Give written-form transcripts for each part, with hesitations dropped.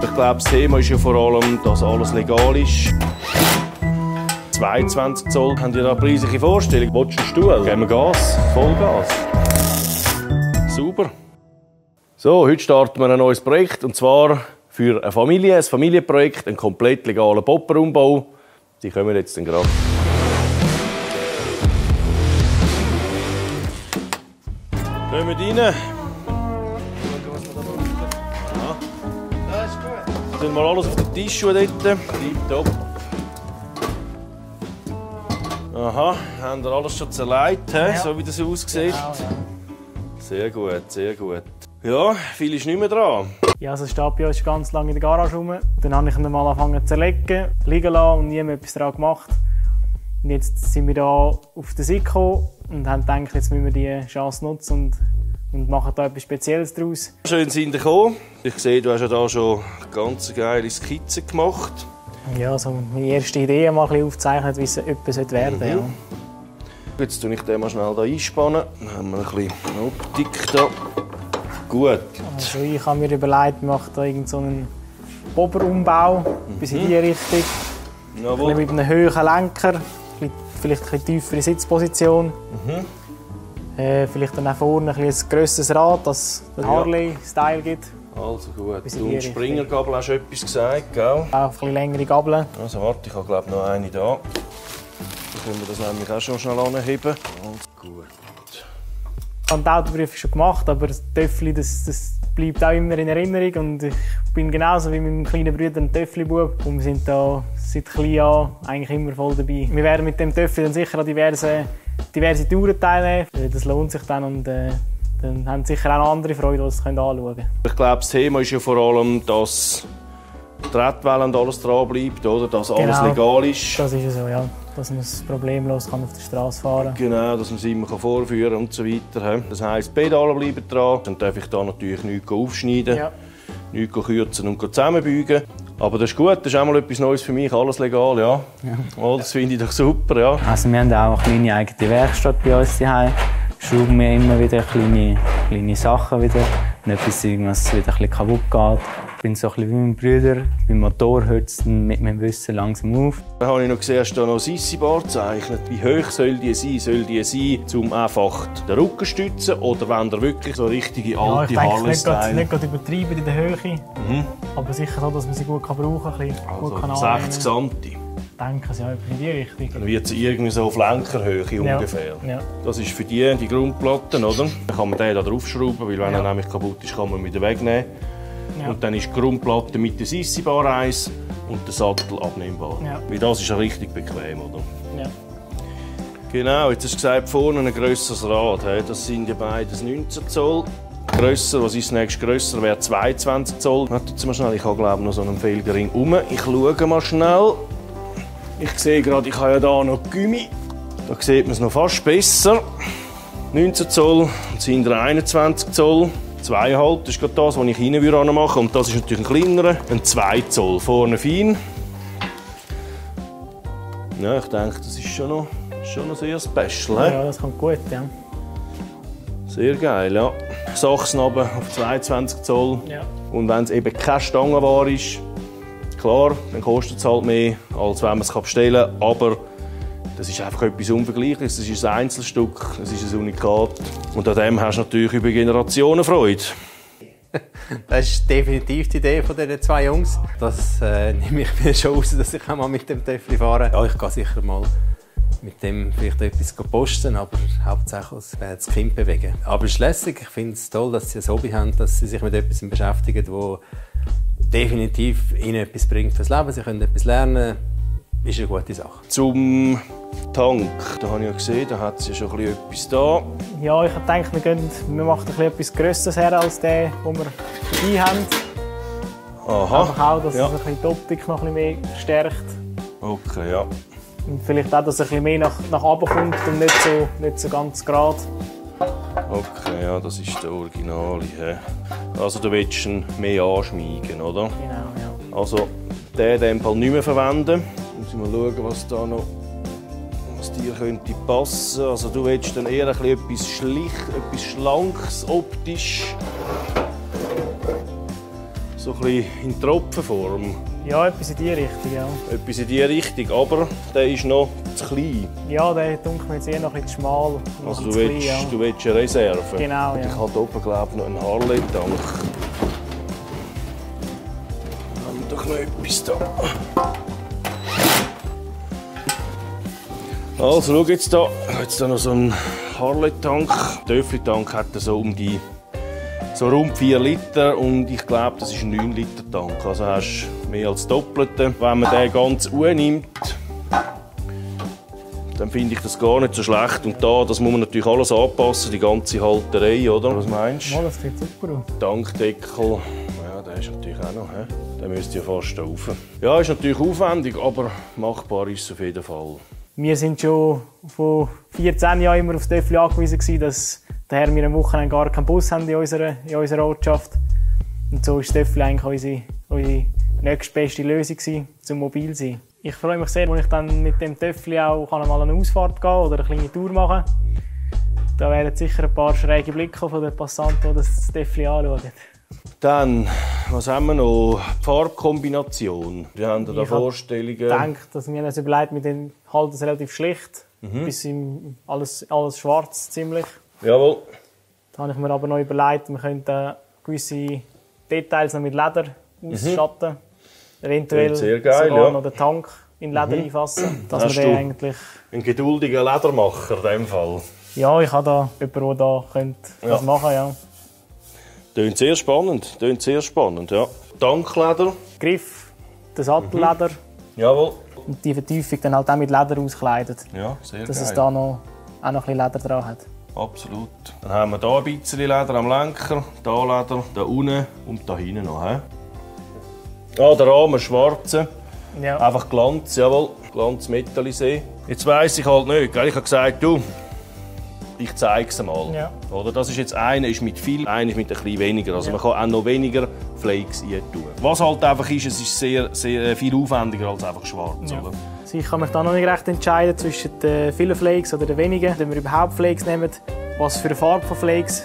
Ich glaube, das Thema ist ja vor allem, dass alles legal ist. 22 Zoll. Habt ihr da eine preisliche Vorstellung? Willst du einen Stuhl? Geben wir Gas, Vollgas. Super. So, heute starten wir ein neues Projekt, und zwar für eine Familie, ein Familienprojekt, einen komplett legalen Popperumbau. Die kommen jetzt dann gerade. Gehen wir rein. Ja. Das ist gut. Tun wir alles auf den Tisch dort. Bleibt top. Aha, haben wir alles schon zerlegt, ja, so wie das aussieht? Genau, ja. Sehr gut, sehr gut. Ja, viel ist nicht mehr dran. Ja, also es steht bei uns ganz lange in der Garage rum. Dann habe ich ihn mal angefangen zu zerlegen, liegen lassen und nie mehr etwas daran gemacht. Und jetzt sind wir hier auf der Sicht gekommen und haben gedacht, jetzt müssen wir die Chance nutzen und machen da etwas Spezielles daraus. Schön sind Sie gekommen. Ich sehe, du hast ja da schon ganz geile Skizzen gemacht. Ja, so meine erste Idee mal ein bisschen aufgezeichnet, wie es etwas werden sollte. Ja. Jetzt tue ich den mal schnell hier einspannen. Dann haben wir ein bisschen Optik da. Gut. Also ich habe mir überlegt, ich mache da irgendeinen Bobberumbau, bis in diese Richtung. Jawohl. Mit einem hohen Lenker, vielleicht eine tiefere Sitzposition. Vielleicht dann auch vorne ein grösseres Rad, das den Harley-Style gibt. Also gut. Du und Springergabel hast du etwas gesagt, gell? Auch ein bisschen längere Gabeln. Also warte, ich habe glaube noch eine da. Dann können wir das nämlich auch schon schnell anheben. Also gut. Ich habe die Autoprüfung schon gemacht, aber das Töffli das bleibt auch immer in Erinnerung. Und ich bin genauso wie mit meinem kleinen Bruder ein Töffli-Bub. Und wir sind da seit klein an eigentlich immer voll dabei. Wir werden mit dem Töffli dann sicher an diverse Touren teilnehmen. Das lohnt sich dann und dann haben sicher auch noch andere Freude, die es anschauen können. Ich glaube, das Thema ist ja vor allem, dass die Rettwelle und alles dran bleibt, oder? Dass alles legal ist. Das ist ja so, ja. Dass man es problemlos auf der Straße fahren kann. Genau, dass man es immer vorführen kann und so weiter. Das heisst, die Pedale bleiben dran. Dann darf ich da natürlich nichts aufschneiden, nichts kürzen und zusammenbügen. Aber das ist gut, das ist auch mal etwas Neues für mich, alles legal, ja. Oh, das finde ich doch super, ja. Also wir haben auch eine kleine eigene Werkstatt bei uns zu Hause. Schrauben wir immer wieder kleine Sachen wieder, wenn etwas wieder ein bisschen kaputt geht. Ich bin so ein bisschen wie mein Bruder. Beim Motor hört es mit meinem Wissen langsam auf. Dann habe ich noch gesehen, hast du da noch Sissi-Bar gezeichnet. Wie hoch soll die sein? Soll die sein, um einfach den Rücken zu stützen? Oder wenn der wirklich so richtige alte Harley-Style? Nicht übertreiben in der Höhe, aber sicher so, dass man sie gut brauchen kann. Also gut 60 cm. Denken sie in die Richtung. Dann wird sie irgendwie so auf Lenkerhöhe ungefähr. Ja. Das ist für die Grundplatten, oder? Dann kann man den da draufschrauben, weil wenn er nämlich kaputt ist, kann man ihn wieder wegnehmen. Ja. Und dann ist die Grundplatte mit der Sissi-Bar 1 und der Sattel abnehmbar. Ja. Weil das ist ja richtig bequem, oder? Ja. Genau, jetzt hast du gesagt, vorne ein grösseres Rad. Das sind ja beides 19 Zoll. Grösser, was ist das nächste grösser, wäre 22 Zoll. Warte mal schnell, ich habe glaube noch so einen Felgenring rum. Ich schaue mal schnell. Ich sehe gerade, ich habe ja hier noch Gummi. Da sieht man es noch fast besser. 19 Zoll und hinter 21 Zoll. 2,5, das ist gerade das, was ich hinten machen würde. Und das ist natürlich ein kleinerer, ein 2 Zoll. Vorne fein. Ja, ich denke, das ist schon noch sehr special. Ja, das kommt gut, ja. Sehr geil, ja. Sachsnaben auf 22 Zoll. Ja. Und wenn es eben keine Stangenware ist, klar, dann kostet es halt mehr, als wenn man es bestellen kann. Aber das ist einfach etwas Unvergleichliches. Das ist ein Einzelstück, es ist ein Unikat. Und an dem hast du natürlich über Generationen Freude. Das ist definitiv die Idee von diesen zwei Jungs. Das nehme ich mir schon raus, dass ich auch mal mit dem Töffli fahre. Ja, ich gehe sicher mal mit dem vielleicht etwas posten, aber hauptsächlich das Kind bewegen. Aber es ist lässig. Ich finde es toll, dass sie ein Hobby haben, dass sie sich mit etwas beschäftigen, das definitiv ihnen etwas bringt fürs Leben. Sie können etwas lernen. Ist eine gute Sache. Zum Tank, da habe ich ja gesehen, da hat es ja schon etwas da. Ja, ich habe gedacht, wir machen etwas Grösseres her als den, den wir dabei haben. Aha. Einfach auch, dass es die Optik noch ein bisschen mehr verstärkt. Okay, ja. Und vielleicht auch, dass es ein bisschen mehr nach oben kommt und nicht so ganz gerade. Okay, ja, das ist der Originale. Also du willst ihn mehr anschmiegen, oder? Genau, ja. Also den in dem Fall nicht mehr verwenden. Muss ich mal schauen, was da noch dir könnte passen. Also du willst dann eher etwas Schlicht, etwas Schlankes optisch. So ein bisschen in Tropfenform. Ja, etwas in die Richtung, ja. Etwas in die Richtung, aber der ist noch zu klein. Ja, der dunkelt mir jetzt eher noch ein bisschen zu schmal. Also du willst eine Reserve? Genau, und ja. ich habe oben, glaube ich, noch einen Harley-Tank. Haben wir doch noch etwas da. Also, schau jetzt da. Jetzt da noch so einen Harley-Tank. Der Töffli-Tank hat so so rund 4 Liter und ich glaube, das ist ein 9 Liter Tank. Also hast du mehr als das Doppelte. Wenn man den ganz nimmt, dann finde ich das gar nicht so schlecht. Und da, das muss man natürlich alles anpassen, die ganze Halterei, oder? Was meinst du? Oh, das sieht super aus. Tankdeckel, ja, der ist natürlich auch noch. Der müsste ja fast rauf. Ja, ist natürlich aufwendig, aber machbar ist es auf jeden Fall. Wir sind schon vor 14 Jahren immer auf Töffli angewiesen, dass daher wir am Wochenende gar keinen Bus haben in unserer Ortschaft. Und so war Töffli eigentlich unsere nächstbeste Lösung zum mobil sein. Ich freue mich sehr, wenn ich dann mit dem Töffli auch mal eine Ausfahrt gehen oder eine kleine Tour machen kann. Da werden sicher ein paar schräge Blicke von den Passanten, die das Töffli anschauen. Dann, was haben wir noch? Die Farbkombination. Wir haben da Vorstellungen. Ich denke, dass wir uns überlegt, wir halten es relativ schlicht. Bis alles schwarz ziemlich. Jawohl. Da habe ich mir aber noch überlegt, wir könnten gewisse Details noch mit Leder ausstatten. Eventuell sehr geil, sogar ja. noch den Tank in Leder einfassen. Dass Hast wir den du eigentlich... Ein geduldiger Ledermacher in diesem Fall. Ja, ich habe da jemanden, der da das machen könnte. Ja. Tönt sehr spannend, ja. Tankleder. Griff, das Sattelleder Jawohl. und die Vertiefung dann halt auch mit Leder auskleidet. Ja, sehr Dass geil. es da auch noch ein bisschen Leder dran hat. Absolut. Dann haben wir hier ein bisschen Leder am Lenker, hier Leder, da unten und da hinten noch. Der Rahmen schwarze. Ja. Einfach Glanz, jawohl. Glanz Metallisé. Jetzt weiss ich halt nicht, gell? Ich habe gesagt, du, ich zeige es mal. Ja. Oder? Das ist jetzt einer ist mit viel, einer ist mit ein bisschen weniger. Also man kann auch noch weniger Flakes tun. Was halt einfach ist, es ist sehr, sehr viel aufwendiger als einfach schwarz. Ja. Oder? Also ich kann mich da noch nicht recht entscheiden zwischen den vielen Flakes oder den wenigen. Wenn wir überhaupt Flakes nehmen, was für eine Farbe von Flakes.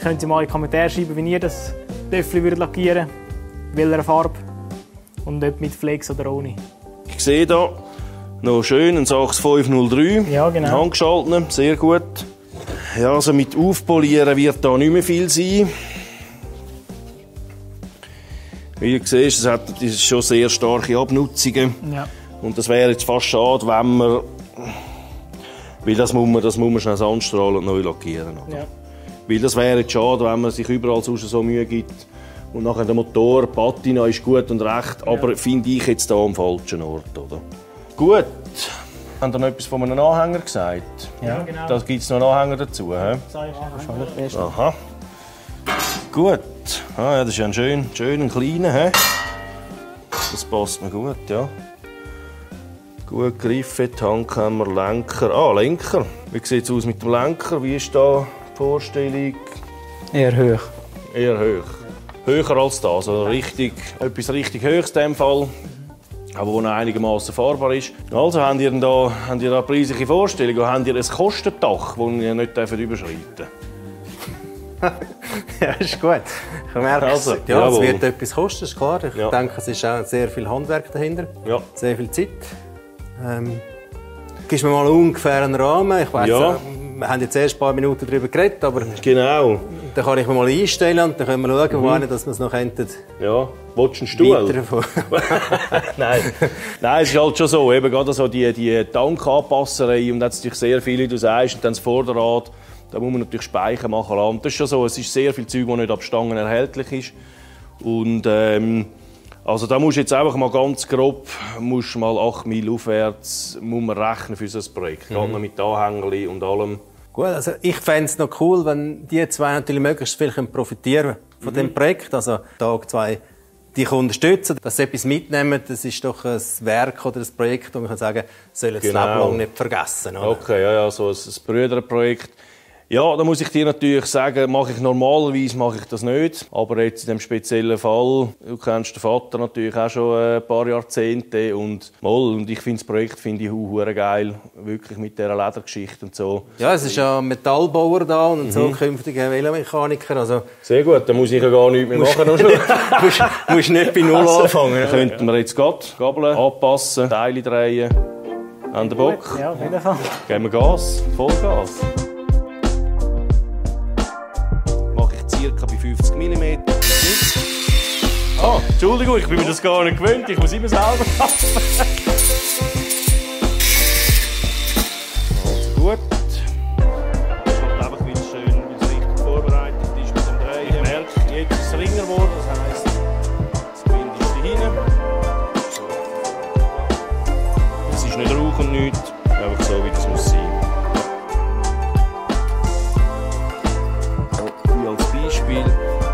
Könnt ihr mal in die Kommentare schreiben, wie ihr das Töffli lackieren würdet. Welcher Farbe. Und ob mit Flakes oder ohne. Ich sehe hier noch schön einen Sachs 503. Ja, genau. Handgeschalten, sehr gut. Ja, also mit Aufpolieren wird da nicht mehr viel sein. Wie du siehst, das ist schon sehr starke Abnutzungen. Ja. Und das wäre jetzt fast schade, wenn man... Weil das muss man schnell sandstrahlen und neu lackieren. Oder? Ja. Weil das wäre jetzt schade, wenn man sich überall sonst so Mühe gibt. Und nachher der Motor, die Patina ist gut und recht, aber finde ich jetzt hier am falschen Ort. Oder? Gut. Haben Sie noch etwas von einem Anhänger gesagt? Ja, genau. Da gibt es noch einen Anhänger dazu. He? Aha. Gut. Ja, das ist ja ein schön kleiner. He? Das passt mir gut, ja. Gut Griffe, Tankhammer, Lenker. Lenker. Wie sieht es aus mit dem Lenker? Wie ist da die Vorstellung? Eher hoch. Eher hoch. Höher als das, also etwas richtig Höchstes in diesem Fall, aber das noch einigermaßen fahrbar ist. Also habt ihr da eine preisliche Vorstellung, oder habt ihr ein Kostendach, das ihr nicht überschreiten dürft? Ja, ist gut. Ich merke Also, ja, es wird etwas kosten, ist klar. Ich Ja. denke, es ist auch sehr viel Handwerk dahinter, Ja. sehr viel Zeit. Gibst mir mal ungefähr einen Rahmen. Ich weiss, Ja. wir haben jetzt erst ein paar Minuten darüber geredet, aber Genau. dann kann ich mir mal einstellen und dann können wir schauen, wo dass wir es noch könnten. Ja. Willst du einen Stuhl? Nein. Nein, es ist halt schon so. Eben gerade so die Tankanpasserei und da hat es natürlich sehr viele, wie du sagst, und dann das Vorderrad. Da muss man natürlich Speicher machen lassen. Das ist schon so. Es ist sehr viel Zeug, das nicht ab Stangen erhältlich ist. Und also da musst du jetzt einfach mal ganz grob mal 8 Mil aufwärts muss man rechnen für so ein Projekt. Gerade noch mit Anhängerli und allem. Gut, also ich fände es noch cool, wenn die zwei natürlich möglichst viel profitieren von dem Projekt. Also Tag 2 die unterstützen, dass sie etwas mitnehmen. Das ist doch ein Werk oder ein Projekt, das man kann sagen, sollen das Leben lang nicht vergessen. Oder? Okay, ja, so ein Brüderprojekt. Ja, da muss ich dir natürlich sagen, normalerweise mache ich das nicht. Aber jetzt in diesem speziellen Fall, du kennst den Vater natürlich auch schon ein paar Jahrzehnte. Und ich finde das Projekt hure geil, wirklich mit dieser Ledergeschichte und so. Ja, es ist ja ein Metallbauer da und ein zukünftiger Velomechaniker. Also sehr gut, dann muss ich ja gar nichts mehr machen. musst nicht bei Null anfangen. Dann könnten wir jetzt Gabeln anpassen, Teile drehen. An den Bock. Ja, auf jeden Fall. Geben wir Gas, Vollgas. Circa bei 50 mm. Ah, Entschuldigung, ich bin mir das gar nicht gewöhnt. Ich muss immer selber arbeiten. Also gut. Es kommt einfach wieder schön, wenn es richtig vorbereitet ist mit dem Drehen. Ich merke, jetzt ist es ringer geworden. Das heisst, das Gewinde ist hier hinten. Es ist nicht Rauch und nichts. Einfach so, wie es muss sein.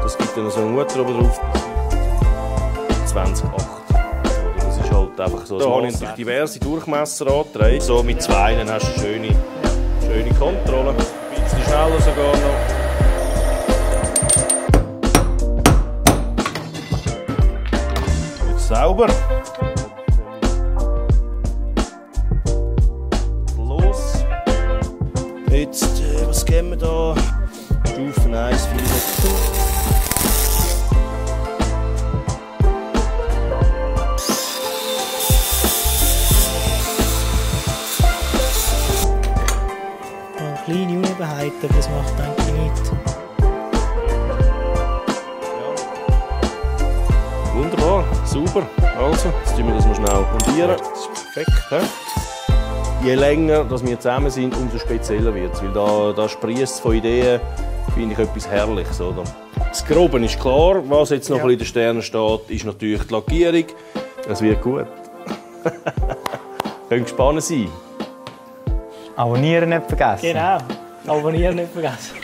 Das gibt dann so eine Mutter oben drauf. 20,8. Das ist halt einfach so. Da habe ich natürlich diverse Durchmesser angedreht. So mit zwei dann hast du eine schöne Kontrolle. Ein bisschen schneller sogar noch. Jetzt sauber. Los. Jetzt, was geben wir da? Stufen 1 vielleicht. Kleine Unebenheiten, aber das macht eigentlich nichts. Ja. Wunderbar, super. Also, jetzt tun wir das mal schnell montieren. Das ist perfekt. He? Je länger dass wir zusammen sind, umso spezieller wird es. Weil da sprießt von Ideen, finde ich etwas Herrliches. Oder? Das Grobe ist klar. Was jetzt noch ein bisschen in den Sternen steht, ist natürlich die Lackierung. Es wird gut. Könnt gespannt sein. Abonnieren nicht vergessen. Genau, abonnieren nicht vergessen.